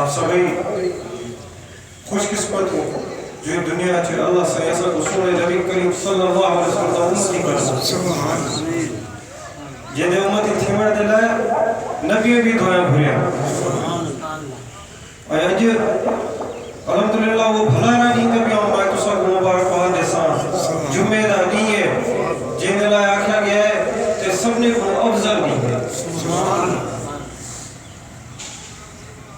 آپ سبھی خوش قسمت ہو جو دنیا چھے اللہ سے ایسا رسول نبی کریم صلی اللہ علیہ وسلم امتی کرتا جن امتی تھیمر دلائے نبی بھی دعائیں بھریا اور اج الحمدللہ وہ بھلا نہ نہیں کہ بیاں میں تو سب مبارک بہت ایسا جمعہ دا نہیں ہے جن دلائے آکھا گیا ہے کہ سب نے کو افضل نہیں ہے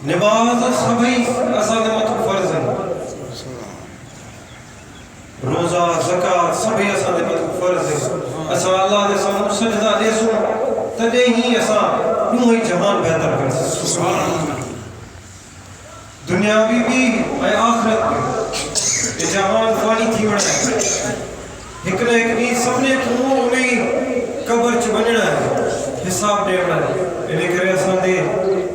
نماز سبھی اسان مت فرض ہے روزہ زکات سبھی اسان مت فرض ہے اسان اللہ دے سامنے سجدہ دے سو تدے ہی اسان نوہی جہان بہتر کر سکتے دنیاوی بھی اے آخرت بھی یہ جہان فانی تھی بڑھا ہے ایک نہ ایک نہیں سب نے کیوں انہیں قبر چ بننا ہے حساب دینا ہے انہیں کرے اسان دے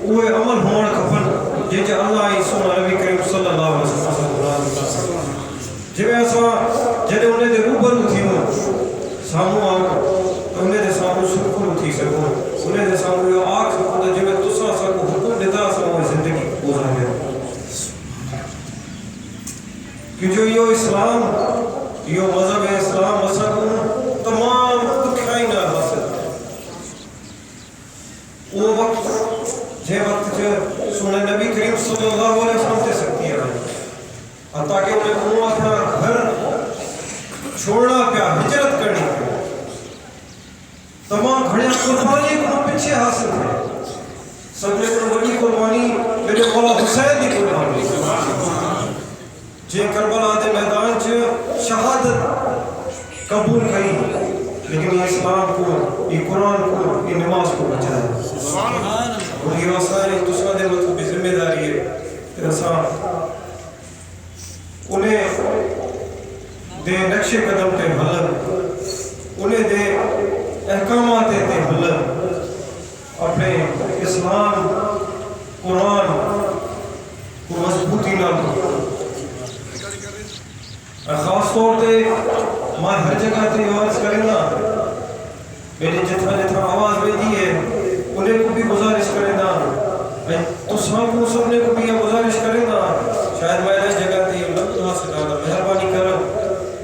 وہ عمل ہونا کفن جن جا اللہ عیسیٰ نبی کریم صلی اللہ علیہ وسلم جب ایسا جنہیں انہیں دے روبرو تھی ہوں سامو آگا تو انہیں دے سامو سکر تھی سکو انہیں دے سامو یہ آگ سکو تو جب تسا سکو حکم دیتا سامو زندگی گزار گیا کہ جو یہ اسلام یہ مذہب اسلام مسئلہ تمام دکھائی نہ حاصل وہ وقت جے وقت جو سنے نبی کریم صلی اللہ علیہ وسلم سے سکتی ہے حتیٰ کہ انہیں اپنا گھر چھوڑنا پیا ہجرت کرنی پیا تمام گھڑیاں قربانی کو پیچھے حاصل ہے سب نے کو بڑی قربانی میرے مولا حسین کی قربانی جے کربلا دے میدان چ شہادت قبول کری لیکن یہ اسلام کو یہ قرآن کو یہ نماز کو بچایا اور یہ وسائل دوسرا دے مطلب ذمہ داری ہے کہ انہیں دے نقش قدم تے حلن انہیں دے احکامات تے حلن اپنے اسلام قرآن کو مضبوطی نہ خاص طور تے میں ہر جگہ تے آواز کریں گا میری جتنا آواز بھیجی ہے انہیں کو بھی گزارش کریں گا تو سب نے کو بھی گزارش کریں گا شاید میں اس جگہ تے اللہ سے زیادہ مہربانی کرو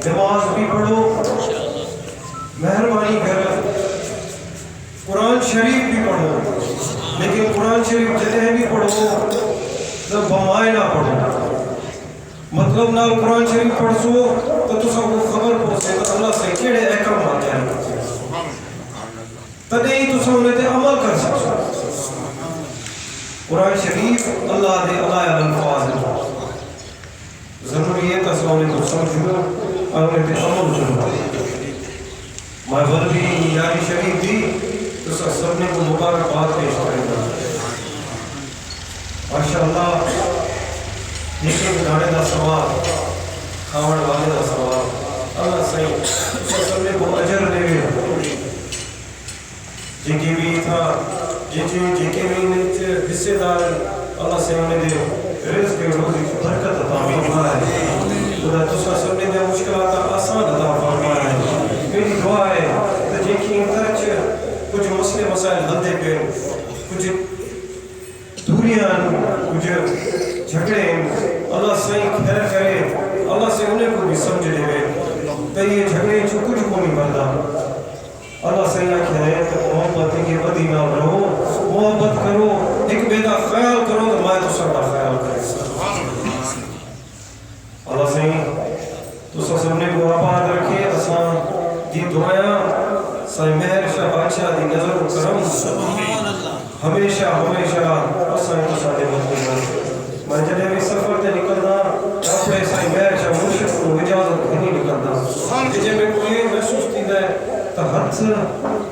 نماز بھی پڑھو مہربانی کرو قرآن شریف بھی پڑھو لیکن قرآن شریف جتنے بھی پڑھو تو بمائے نہ پڑھو مطلب نال قرآن شریف پڑھ سو تو تو سب کو خبر پہنچے تو اللہ سے کیڑے احکام آتے ہیں تدے ہی تو سب انہیں تے عمل کر سکتے قرآن شریف اللہ دے علائع الفاظ ہے ضروری ہے کہ سب انہیں تو سمجھو اور انہیں تے عمل کرو میں وربی یاری شریف دی تو سب نے کو مبارک بات پیش کرے گا ماشاءاللہ لیکن گانے دا سواب کھاون والے دا سواب اللہ صحیح سب نے کو اجر دے جنگی بھی تھا جن کے بھی حصے دار اللہ سے انہیں دے رزق کے روزی برکت عطا فرمائے خدا تسا سب نے دے مشکلات آسان عطا فرمائے میری دعا ہے کہ جن کی انترچ کچھ مسئلے مسائل حل دے پہ کچھ دوریاں کچھ جھگڑے اللہ صحیح خیر کرے اللہ سے انہیں کو بھی سمجھ لے گئے تو یہ جھگڑے جو کچھ کو نہیں بنتا اللہ صحیح آکھا ہے کہ محبت کی بدی نہ رہو محبت کرو ایک بیدا خیال کرو تو میں تو سب کا خیال کرے اللہ صحیح تو سب نے کو آباد رکھے آسان دی دعائیں صحیح مہر شاہ بادشاہ دی نظر و کرم ہمیشہ آسان تو ساتھ مطلب میں جنہیں بھی سفر تے نکلنا اپنے صحیح مہر شاہ مرشد کو اجازت نہیں نکلنا جنہیں میں کوئی محسوس تھی دے تو ہاتھ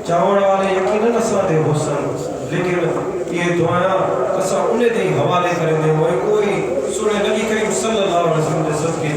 چاوڑ والے یقیناً اساں دے حسن لیکن یہ دعائیں اساں انہیں دے حوالے کریں دے کوئی سنے نبی کریم صلی اللہ علیہ وسلم دے صدقے